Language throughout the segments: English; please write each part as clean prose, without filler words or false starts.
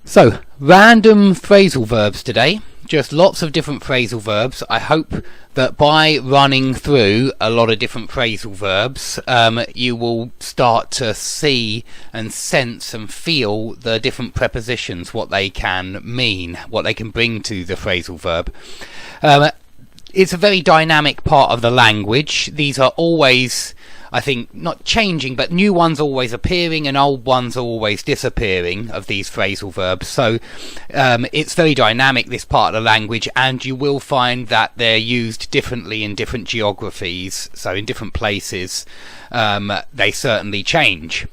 So, random phrasal verbs today. Just lots of different phrasal verbs. I hope that by running through a lot of different phrasal verbs, you will start to see and sense and feel the different prepositions, what they can mean, what they can bring to the phrasal verb. It's a very dynamic part of the language. These are always, I think, not changing, but new ones always appearing and old ones are always disappearing of these phrasal verbs. So it's very dynamic, this part of the language, and you will find that they're used differently in different geographies. So in different places they certainly change.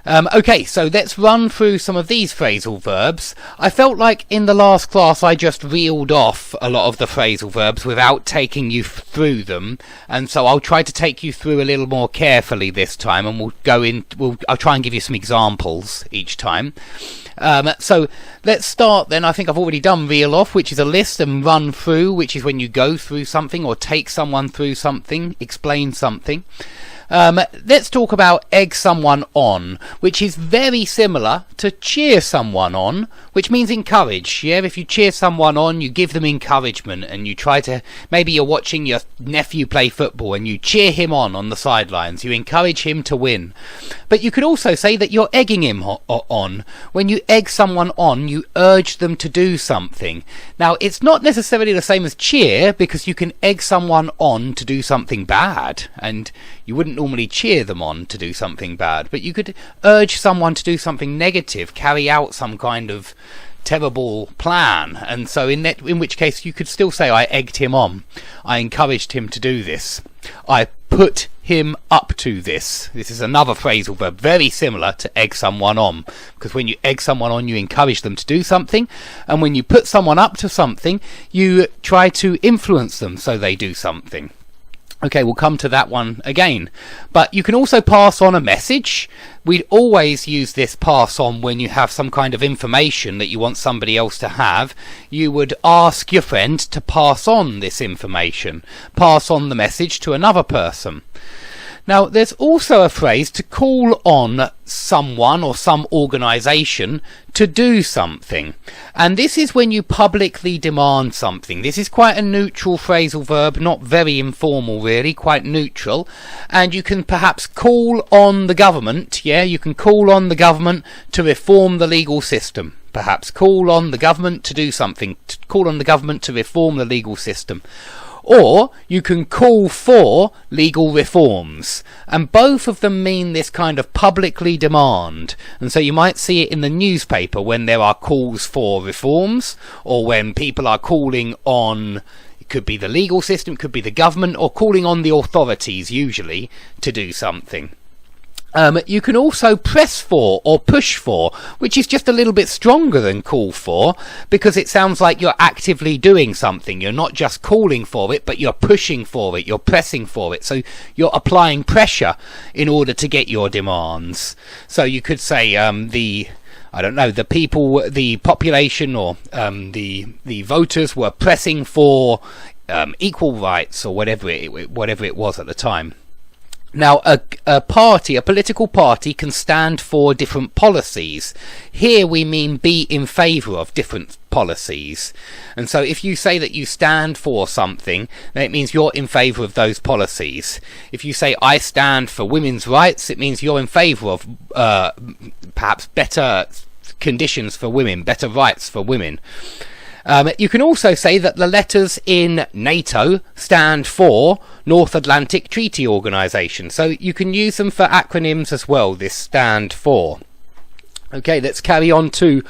Okay, so let's run through some of these phrasal verbs. I felt like in the last class I just reeled off a lot of the phrasal verbs without taking you through them, and so I'll try to take you through a little more carefully this time, and I'll try and give you some examples each time. So let's start then. I think I've already done reel off, which is a list, and run through, which is when you go through something or take someone through something, explain something. Let's talk about egg someone on, which is very similar to cheer someone on, which means encourage. Yeah, if you cheer someone on, you give them encouragement, and you try to, maybe you're watching your nephew play football and you cheer him on the sidelines, you encourage him to win. But you could also say that you're egging him on. When you egg someone on, you urge them to do something. Now, it's not necessarily the same as cheer, because you can egg someone on to do something bad, and you wouldn't normally cheer them on to do something bad, but you could urge someone to do something negative, carry out some kind of terrible plan, and so in which case you could still say, I egged him on, I encouraged him to do this, I put him up to this. This is another phrasal verb very similar to egg someone on, because when you egg someone on, you encourage them to do something, and when you put someone up to something, you try to influence them so they do something. Okay, we'll come to that one again. But you can also pass on a message. We'd always use this pass on when you have some kind of information that you want somebody else to have. You would ask your friend to pass on this information, pass on the message to another person. Now, there's also a phrase to call on someone or some organisation to do something. And this is when you publicly demand something. This is quite a neutral phrasal verb, not very informal really, quite neutral. And you can perhaps call on the government, you can call on the government to reform the legal system. Perhaps call on the government to do something, call on the government to reform the legal system. Or you can call for legal reforms, and both of them mean this kind of publicly demand. And so you might see it in the newspaper when there are calls for reforms, or when people are calling on, it could be the legal system, it could be the government, or calling on the authorities usually to do something. You can also press for or push for, which is just a little bit stronger than call for, because it sounds like you're actively doing something. You're not just calling for it, but you're pushing for it, you're pressing for it. So you're applying pressure in order to get your demands. So you could say the people, the population, or the voters were pressing for equal rights, or whatever it was at the time. Now, a political party can stand for different policies. Here we mean be in favour of different policies. And so if you say that you stand for something, then it means you're in favour of those policies. If you say I stand for women's rights, it means you're in favour of perhaps better conditions for women, better rights for women. You can also say that the letters in NATO stand for North Atlantic Treaty Organization. So you can use them for acronyms as well, this stand for. Okay, let's carry on to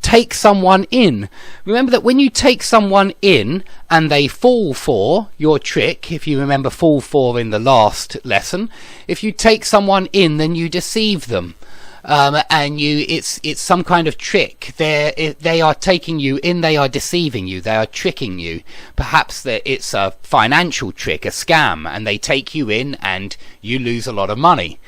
take someone in. Remember that when you take someone in and they fall for your trick, if you remember fall for in the last lesson, if you take someone in, then you deceive them. And it's some kind of trick. They are taking you in, they are deceiving you, they are tricking you. Perhaps it's a financial trick, a scam, and they take you in and you lose a lot of money.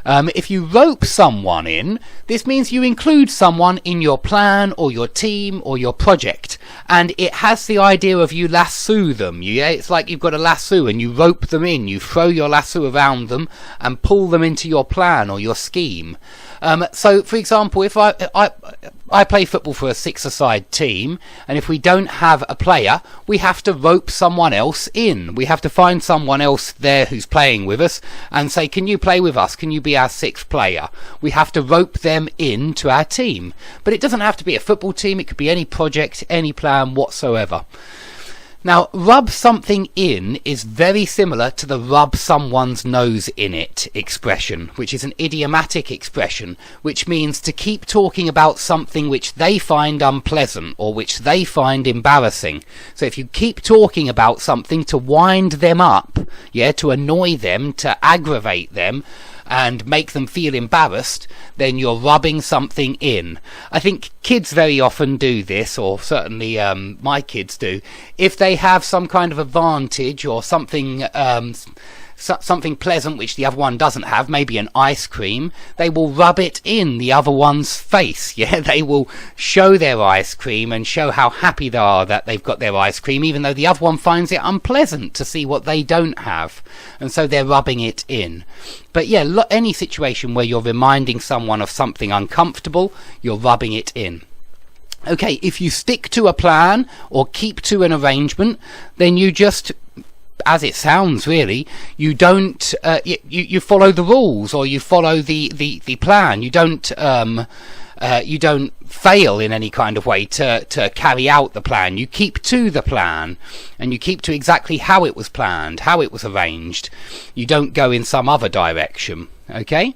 If you rope someone in, this means you include someone in your plan or your team or your project, and it has the idea of you lasso them. It's like you've got a lasso and you rope them in, you throw your lasso around them and pull them into your plan or your scheme. So, for example, if I play football for a six-a-side team, and if we don't have a player, we have to rope someone else in. We have to find someone else there who's playing with us and say, can you play with us? Can you be our sixth player? We have to rope them in to our team. But it doesn't have to be a football team. It could be any project, any plan whatsoever. Now, rub something in is very similar to the rub someone's nose in it expression, which is an idiomatic expression, which means to keep talking about something which they find unpleasant or which they find embarrassing. So if you keep talking about something to wind them up, to annoy them, to aggravate them, and make them feel embarrassed, then you're rubbing something in. I think kids very often do this, or certainly my kids do. If they have some kind of advantage or something something pleasant which the other one doesn't have, maybe an ice cream, they will rub it in the other one's face. They will show their ice cream and show how happy they are that they've got their ice cream, even though the other one finds it unpleasant to see what they don't have, and so they're rubbing it in. But any situation where you're reminding someone of something uncomfortable, you're rubbing it in. Okay, if you stick to a plan or keep to an arrangement, then you just, as it sounds really, you don't you follow the rules, or you follow the plan. You don't fail in any kind of way to carry out the plan. You keep to the plan, and you keep to exactly how it was planned, how it was arranged. You don't go in some other direction. Okay?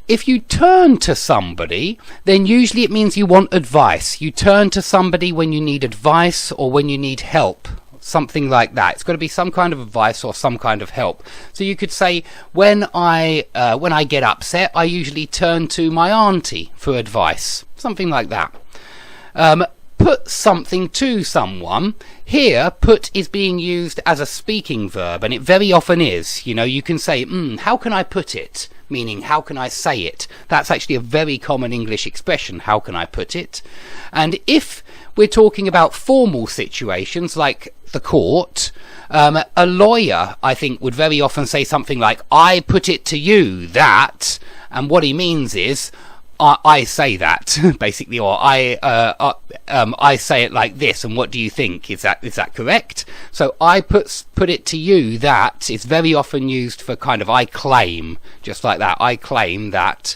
If you turn to somebody, then usually it means you want advice. You turn to somebody when you need advice or when you need help. Something like that. It's got to be some kind of advice or some kind of help. So you could say, when I get upset, I usually turn to my auntie for advice. Something like that. Put something to someone. Here, put is being used as a speaking verb, and it very often is. You can say, how can I put it? Meaning, how can I say it? That's actually a very common English expression, how can I put it? And if we're talking about formal situations like the court, a lawyer, I think, would very often say something like, I put it to you that, and what he means is, I say that, basically, or I say it like this, and what do you think? Is that correct? So I put it to you that is very often used for kind of I claim, just like that. I claim that.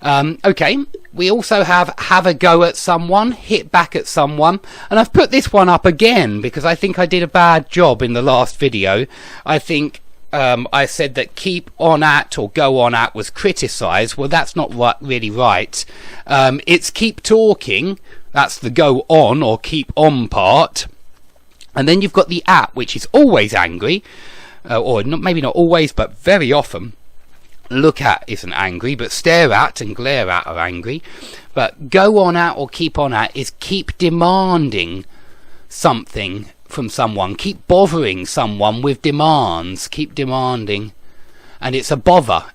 Okay, we also have a go at someone, hit back at someone, and I've put this one up again because I think I did a bad job in the last video. I think I said that keep on at or go on at was criticize. Well, that's not really right. It's keep talking. That's the go on or keep on part. And then you've got the at, which is always angry, or maybe not always, but very often. Look at isn't angry, but stare at and glare at are angry. But go on at or keep on at is keep demanding something from someone, keep bothering someone with demands, keep demanding, and it's a bother.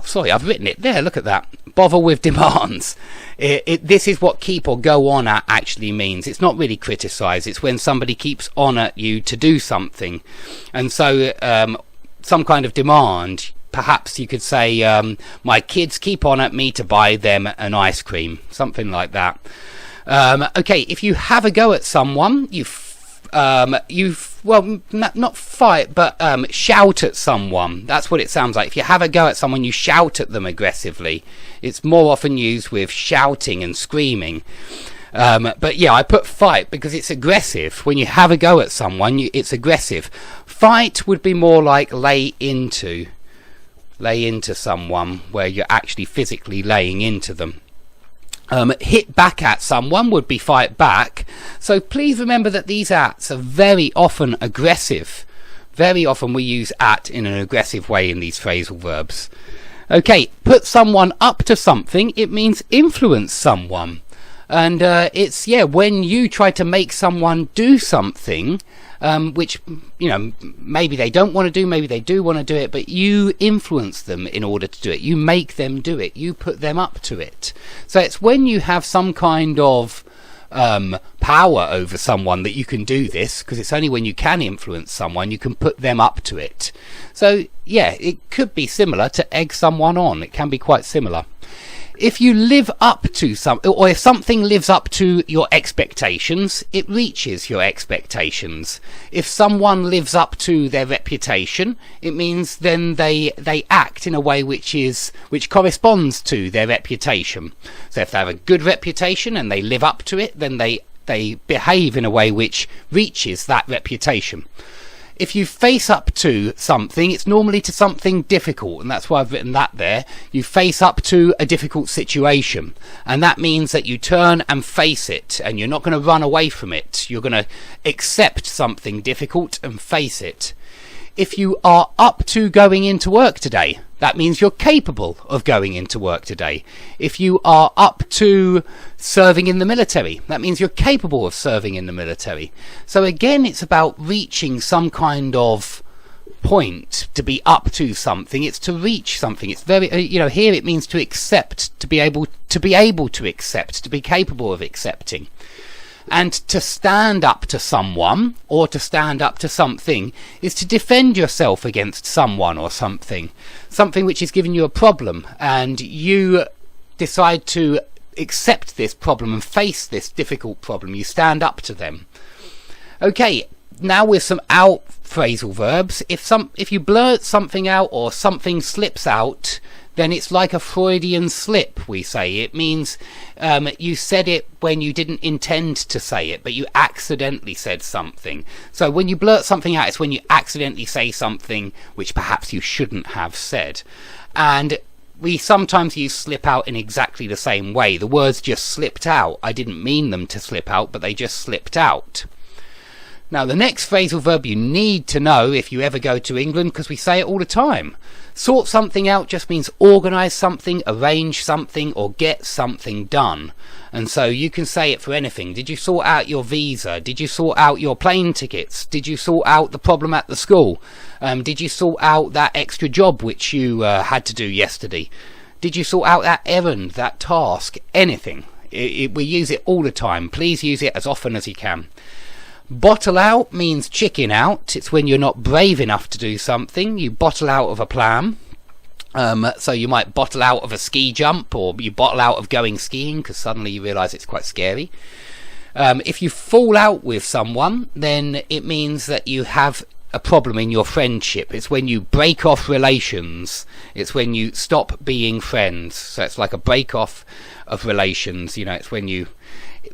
Sorry, I've written it there, look at that, bother with demands. This is what keep or go on at actually means. It's not really criticize, it's when somebody keeps on at you to do something, and so some kind of demand. Perhaps you could say, my kids keep on at me to buy them an ice cream, something like that. Okay, if you have a go at someone, not fight, but shout at someone. That's what it sounds like. If you have a go at someone, you shout at them aggressively. It's more often used with shouting and screaming. But I put fight because it's aggressive. When you have a go at someone, it's aggressive. Fight would be more like lay into someone, where you're actually physically laying into them. Hit back at someone would be fight back. So please remember that these ats are very often aggressive. Very often we use at in an aggressive way in these phrasal verbs. Okay, put someone up to something, it means influence someone. And it's when you try to make someone do something which maybe they don't want to do, maybe they do want to do it, but you influence them in order to do it. You make them do it. You put them up to it. So it's when you have some kind of power over someone that you can do this, because it's only when you can influence someone you can put them up to it. So it could be similar to egg someone on. It can be quite similar. If you live up to something, or if something lives up to your expectations, it reaches your expectations. If someone lives up to their reputation, it means then they act in a way which corresponds to their reputation. So if they have a good reputation and they live up to it, then they behave in a way which reaches that reputation. If you face up to something, it's normally to something difficult, and that's why I've written that there. You face up to a difficult situation, and that means that you turn and face it, and you're not going to run away from it. You're going to accept something difficult and face it. If you are up to going into work today, that means you're capable of going into work today. If you are up to serving in the military, that means you're capable of serving in the military. So again, it's about reaching some kind of point. To be up to something, it's to reach something. It's very, here it means to accept, to be able to accept, to be capable of accepting. And to stand up to someone, or to stand up to something, is to defend yourself against someone or something which is giving you a problem, and you decide to accept this problem and face this difficult problem. You stand up to them. Okay, now with some out phrasal verbs. If you blurt something out or something slips out, then it's like a Freudian slip, we say. It means you said it when you didn't intend to say it, but you accidentally said something. So when you blurt something out, it's when you accidentally say something which perhaps you shouldn't have said. And we sometimes use slip out in exactly the same way. The words just slipped out. I didn't mean them to slip out, but they just slipped out. Now, the next phrasal verb you need to know if you ever go to England, because we say it all the time. Sort something out just means organise something, arrange something, or get something done. And so you can say it for anything. Did you sort out your visa? Did you sort out your plane tickets? Did you sort out the problem at the school? Did you sort out that extra job which you had to do yesterday? Did you sort out that errand, that task? Anything. We use it all the time. Please use it as often as you can. Bottle out means chicken out. It's when you're not brave enough to do something. You bottle out of a plan. So you might bottle out of a ski jump, or you bottle out of going skiing because suddenly you realise it's quite scary. If you fall out with someone, then it means that you have a problem in your friendship. It's when you break off relations. It's when you stop being friends. So it's like a break off of relations. It's when you...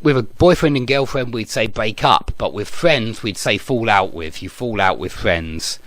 With a boyfriend and girlfriend, we'd say break up, but with friends, we'd say fall out with. You fall out with friends.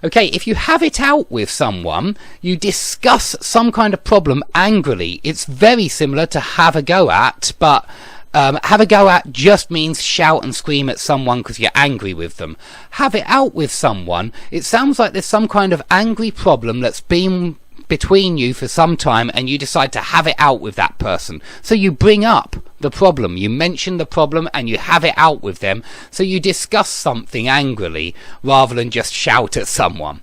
Okay, if you have it out with someone, you discuss some kind of problem angrily. It's very similar to have a go at, but have a go at just means shout and scream at someone because you're angry with them. Have it out with someone, it sounds like there's some kind of angry problem that's been between you for some time, and you decide to have it out with that person. So you bring up the problem, you mention the problem, and you have it out with them. So you discuss something angrily rather than just shout at someone.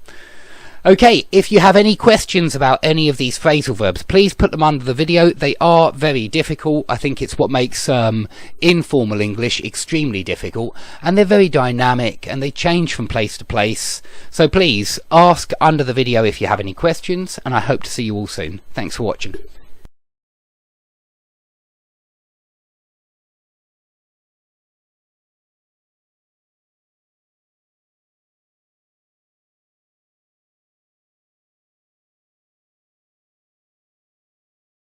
Okay, if you have any questions about any of these phrasal verbs, please put them under the video. They are very difficult. I think it's what makes informal English extremely difficult, and they're very dynamic and they change from place to place. So please ask under the video if you have any questions, and I hope to see you all soon. Thanks for watching.